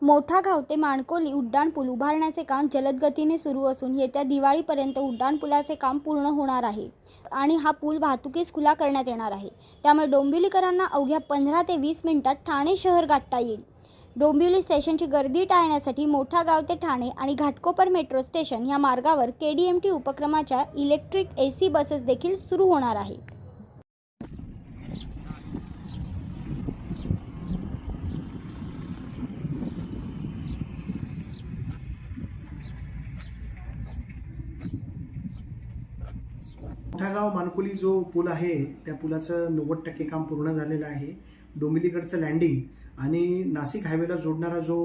मोठा गाव ते माणकोली उड्डाणपूल उभारण्याचे काम जलद गतीने सुरू असून येत्या दिवाळीपर्यंत उड्डाणपुलाचे काम पूर्ण होणार आहे आणि हा पूल वाहतुकीस खुला करण्यात येणार आहे। त्यामुळे डोंबिवलीकरांना अवघ्या 15 ते 20 मिनिटात ठाणे शहर गाठता येईल। डोंबिवली स्टेशनची गर्दी टाळण्यासाठी मोठा गाव ते ठाणे आणि घाटकोपर मेट्रो स्टेशन या मार्गावर KDMT उपक्रमाच्या इलेक्ट्रिक AC बसेस देखील सुरू होणार आहे। मोठागाव माणकोली जो पूल आहे त्या पुलाचं 90% काम पूर्ण झालेलं आहे। डोंबिवलीकडचं लँडिंग आणि नाशिक हायवेला जोडणारा जो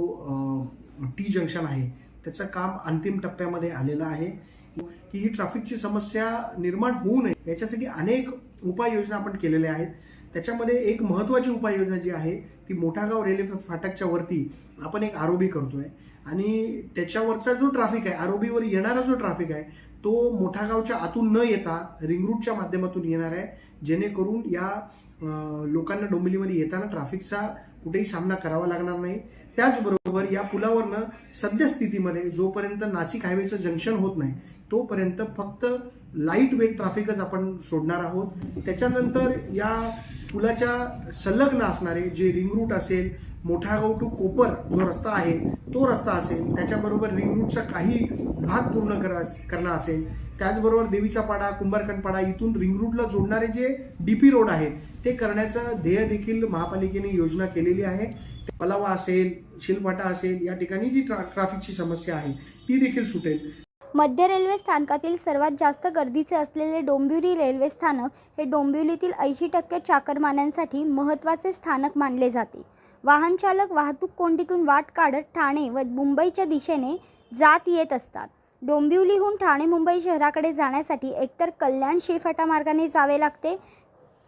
T जंक्शन आहे त्याचं काम अंतिम टप्प्यामध्ये आलेलं आहे की ही ट्रॅफिकची समस्या निर्माण होऊ नये याच्यासाठी अनेक उपाययोजना आपण केलेल्या आहेत। त्याच्यामध्ये एक महत्त्वाची उपाययोजना जी आहे ती मोठागाव रेल्वे फाटकच्या वरती आपण एक ROB करतोय आणि त्याच्यावरचा जो ट्रॅफिक आहे ROB वर येणारा जो ट्रॅफिक आहे तो मोठागावच्या आतून न येता रिंग रूटच्या माध्यमातून येणार आहे, जेणेकरून या लोकांना डोंबिवलीमध्ये येताना ट्रॅफिकचा कुठेही सामना करावा लागणार नाही। त्याचबरोबर या पुलावरनं सद्यस्थितीमध्ये जोपर्यंत नाशिक हायवेचं जंक्शन होत नाही तोपर्यंत फक्त लाईट वेट ट्रॅफिकच आपण सोडणार आहोत। त्याच्यानंतर या पुलाच्या संलग्न असणारे जे रिंग रूट असेल, मोठागाव टू कोपर जो रस्ता आहे तो रस्ता असेल, त्याच्याबरोबर रिंग रूटचा काही भाग पूर्ण करणं असेल, त्याचबरोबर देवीचा पाडा, कुंभारखंडपाडा इथून रिंग रूटला जोडणारे जे DP रोड आहेत ते करण्याचं ध्येय देखील महापालिकेने योजना केलेली आहे। पलावा असेल, शिलफाटा असेल, या ठिकाणी जी ट्रॅफिकची समस्या आहे ती देखील सुटेल। मध्य रेल्वे स्थानकातील सर्वात जास्त गर्दीचे असलेले डोंबिवली रेल्वे स्थानक हे डोंबिवलीतील 80% चाकरमान्यांसाठी महत्त्वाचे स्थानक मानले जाते। वाहन चालक वाहतूक कोंडीतून वाट काढत ठाणे व मुंबईच्या दिशेने जात येत असतात। डोंबिवलीहून ठाणे मुंबई शहराकडे जाण्यासाठी एकतर कल्याण शिळफाटा मार्गाने जावे लागते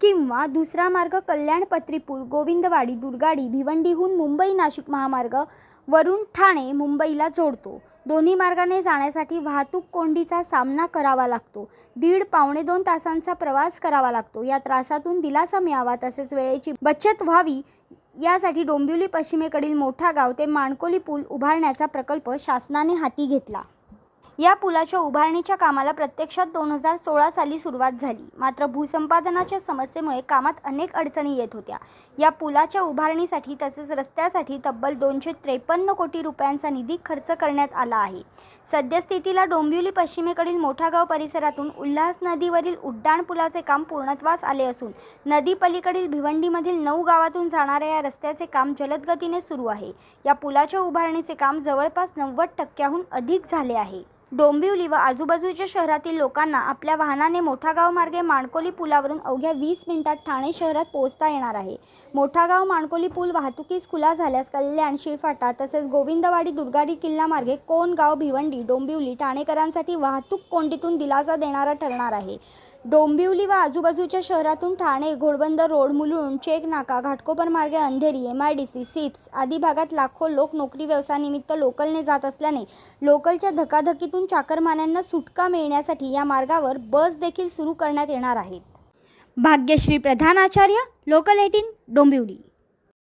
किंवा दुसरा मार्ग कल्याण पत्रीपूल, गोविंदवाडी, दुर्गाडी, भिवंडीहून मुंबई नाशिक महामार्ग वरून ठाणे मुंबईला जोडतो। दोन्ही मार्गाने जाण्यासाठी वाहतूक कोंडीचा सामना करावा लागतो। 1.5-2 तासांचा प्रवास करावा लागतो। या त्रासातून दिलासा मिळावा तसेच वेळेची बचत व्हावी यासाठी डोंबिवली पश्चिमेकडील मोठा गाव ते माणकोली पूल उभारण्याचा प्रकल्प शासनाने हाती घेतला। या पुलाच्या उभारणीच्या कामाला प्रत्यक्षात 2016 साली सुरुवात झाली, मात्र भूसंपादनाच्या समस्येमुळे कामात अनेक अडचणी येत होत्या। या पुलाच्या उभारणीसाठी तसेच रस्त्यासाठी तब्बल 253 कोटी रुपयांचा निधी खर्च करण्यात आला आहे। सद्यस्थितीला डोंबिवली पश्चिमेकडील मोठा गाव परिसरातून उल्हास नदीवरील उड्डाणपुलाचे काम पूर्णत्वास आले असून नदी पलीकडील भिवंडीमधील 9 गावातून जाणाऱ्या या रस्त्याचे काम जलद गतीने सुरू आहे। या पुलाच्या उभारणीचे काम जवळपास 90% अधिक झाले आहे। डोंबिवली व आजूबाजूच्या शहरातील लोकांना आपल्या वाहनाने मोठागाव मार्गे माणकोली पुलावरून अवघ्या 20 मिनिटात ठाणे शहरात पोहोचता येणार आहे। मोठागाव माणकोली पूल वाहतुकीस खुला झाल्यास कल्याण, शिळफाटा तसेच गोविंदवाडी, दुर्गाडी किल्ला मार्गे कोनगाव, भिवंडी, डोंबिवली ठाणेकरांसाठी वाहतूक कोंडीतून दिलासा देणारा ठरणार आहे। डोंबिवली व आजूबाजूच्या शहरातून ठाणे, घोडबंदर रोड, मुलुंड, चेक नाका, घाटकोपर मार्गे अंधेरी, MIDC, सिप्स आदी भागात लाखो लोक नोकरी व्यवसायानिमित्त लोकलने जात असल्याने लोकलच्या धकाधकीतून चाकरमान्यांना सुटका मिळण्यासाठी या मार्गावर बस देखील सुरू करण्यात येणार आहेत। भाग्यश्री प्रधान आचार्य, लोकल 18, डोंबिवली।